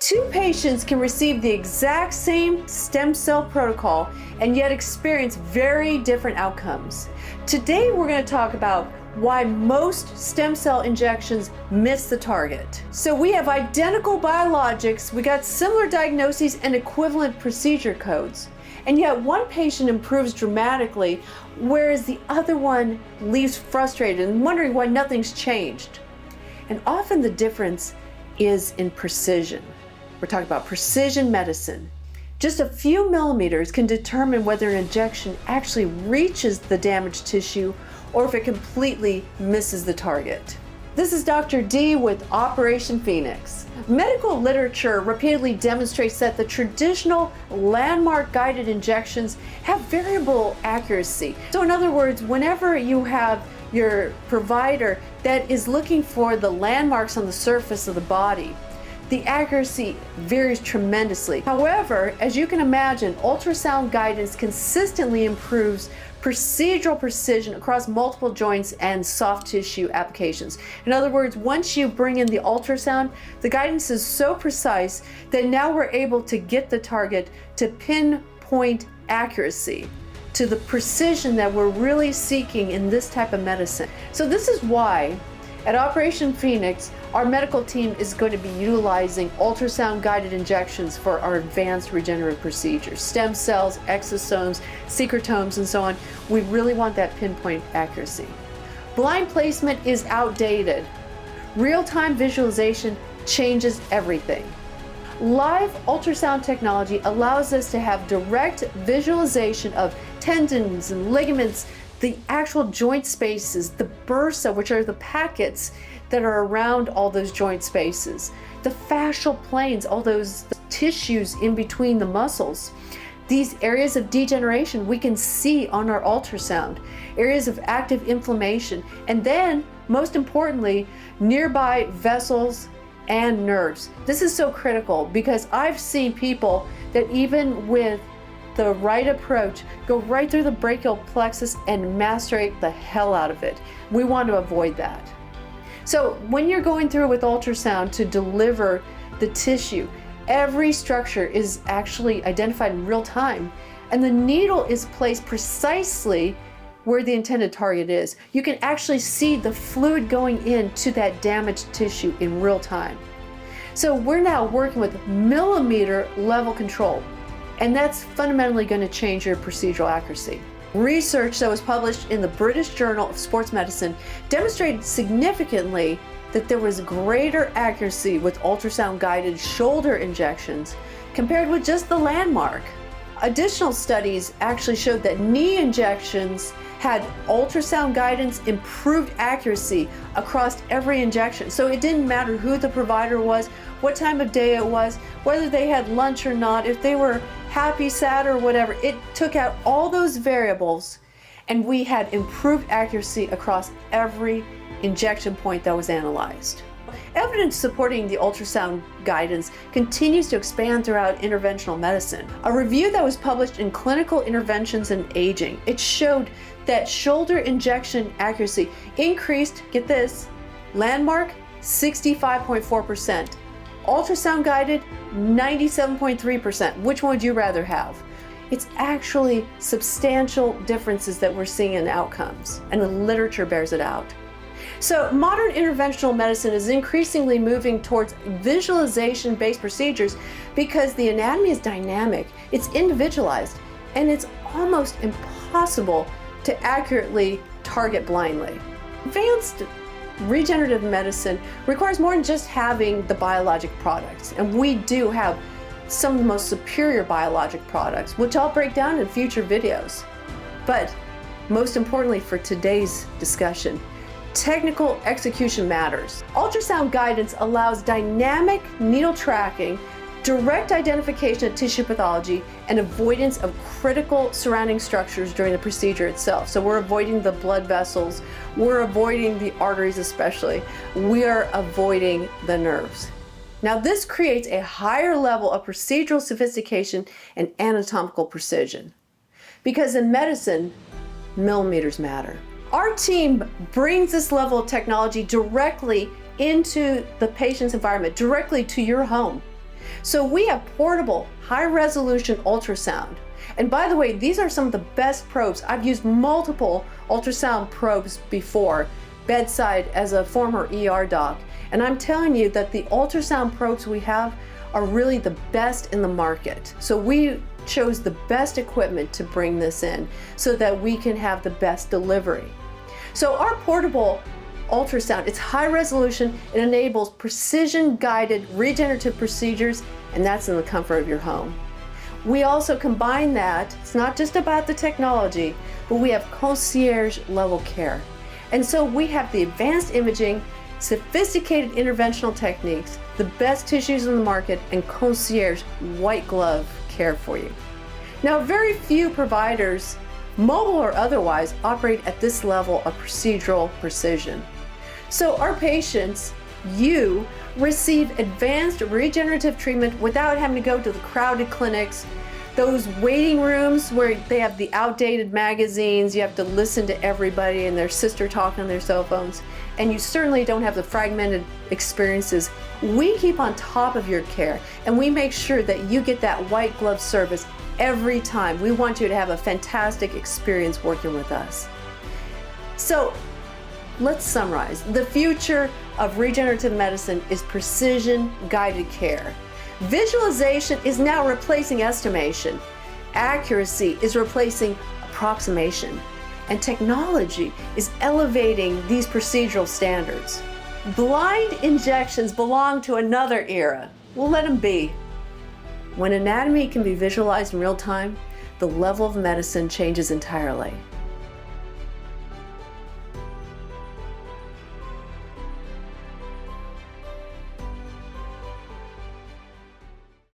Two patients can receive the exact same stem cell protocol and yet experience very different outcomes. Today we're going to talk about why most stem cell injections miss the target. So we have identical biologics, we got similar diagnoses and equivalent procedure codes, and yet one patient improves dramatically, whereas the other one leaves frustrated and wondering why nothing's changed. And often the difference is in precision. We're talking about precision medicine. Just a few millimeters can determine whether an injection actually reaches the damaged tissue or if it completely misses the target. This is Dr. D with Operation Phoenix. Medical literature repeatedly demonstrates that the traditional landmark guided injections have variable accuracy. So in other words, whenever you have your provider that is looking for the landmarks on the surface of the body, the accuracy varies tremendously. However, as you can imagine, ultrasound guidance consistently improves procedural precision across multiple joints and soft tissue applications. In other words, once you bring in the ultrasound, the guidance is so precise that now we're able to get the target to pinpoint accuracy, to the precision that we're really seeking in this type of medicine. So this is why at Operation Phoenix, our medical team is going to be utilizing ultrasound-guided injections for our advanced regenerative procedures. Stem cells, exosomes, secretomes, and so on. We really want that pinpoint accuracy. Blind placement is outdated. Real-time visualization changes everything. Live ultrasound technology allows us to have direct visualization of tendons and ligaments, the actual joint spaces, the bursa, which are the packets that are around all those joint spaces, the fascial planes, all those tissues in between the muscles. These areas of degeneration we can see on our ultrasound, areas of active inflammation, and then, most importantly, nearby vessels and nerves. This is so critical because I've seen people that even with the right approach go right through the brachial plexus and macerate the hell out of it. We want to avoid that. So when you're going through with ultrasound to deliver the tissue, every structure is actually identified in real time, and the needle is placed precisely where the intended target is. You can actually see the fluid going into that damaged tissue in real time. So we're now working with millimeter level control, and that's fundamentally going to change your procedural accuracy. Research that was published in the British Journal of Sports Medicine demonstrated significantly that there was greater accuracy with ultrasound-guided shoulder injections compared with just the landmark. Additional studies actually showed that knee injections had ultrasound guidance improved accuracy across every injection. So it didn't matter who the provider was, what time of day it was, whether they had lunch or not, if they were happy, sad, or whatever. It took out all those variables, and we had improved accuracy across every injection point that was analyzed. Evidence supporting the ultrasound guidance continues to expand throughout interventional medicine. A review that was published in Clinical Interventions in Aging, it showed that shoulder injection accuracy increased, get this, landmark 65.4%, ultrasound guided 97.3%. Which one would you rather have? It's actually substantial differences that we're seeing in outcomes, and the literature bears it out. So modern interventional medicine is increasingly moving towards visualization-based procedures because the anatomy is dynamic, it's individualized, and it's almost impossible to accurately target blindly. Advanced regenerative medicine requires more than just having the biologic products, and we do have some of the most superior biologic products, which I'll break down in future videos. But most importantly for today's discussion, technical execution matters. Ultrasound guidance allows dynamic needle tracking, direct identification of tissue pathology, and avoidance of critical surrounding structures during the procedure itself. So we're avoiding the blood vessels, we're avoiding the arteries especially, we are avoiding the nerves. Now this creates a higher level of procedural sophistication and anatomical precision. Because in medicine, millimeters matter. Our team brings this level of technology directly into the patient's environment, directly to your home. So we have portable, high-resolution ultrasound. And by the way, these are some of the best probes. I've used multiple ultrasound probes before, bedside as a former ER doc. And I'm telling you that the ultrasound probes we have are really the best in the market. So we chose the best equipment to bring this in so that we can have the best delivery. So our portable ultrasound, it's high resolution, it enables precision-guided regenerative procedures, and that's in the comfort of your home. We also combine that, it's not just about the technology, but we have concierge level care. And so we have the advanced imaging, sophisticated interventional techniques, the best tissues in the market, and concierge white glove care for you. Now, very few providers, mobile or otherwise, operate at this level of procedural precision. So our patients, you, receive advanced regenerative treatment without having to go to the crowded clinics, those waiting rooms where they have the outdated magazines, you have to listen to everybody and their sister talking on their cell phones, and you certainly don't have the fragmented experiences. We keep on top of your care, and we make sure that you get that white glove service every time. We want you to have a fantastic experience working with us. So let's summarize. The future of regenerative medicine is precision-guided care. Visualization is now replacing estimation. Accuracy is replacing approximation. And technology is elevating these procedural standards. Blind injections belong to another era. We'll let them be. When anatomy can be visualized in real time, the level of medicine changes entirely.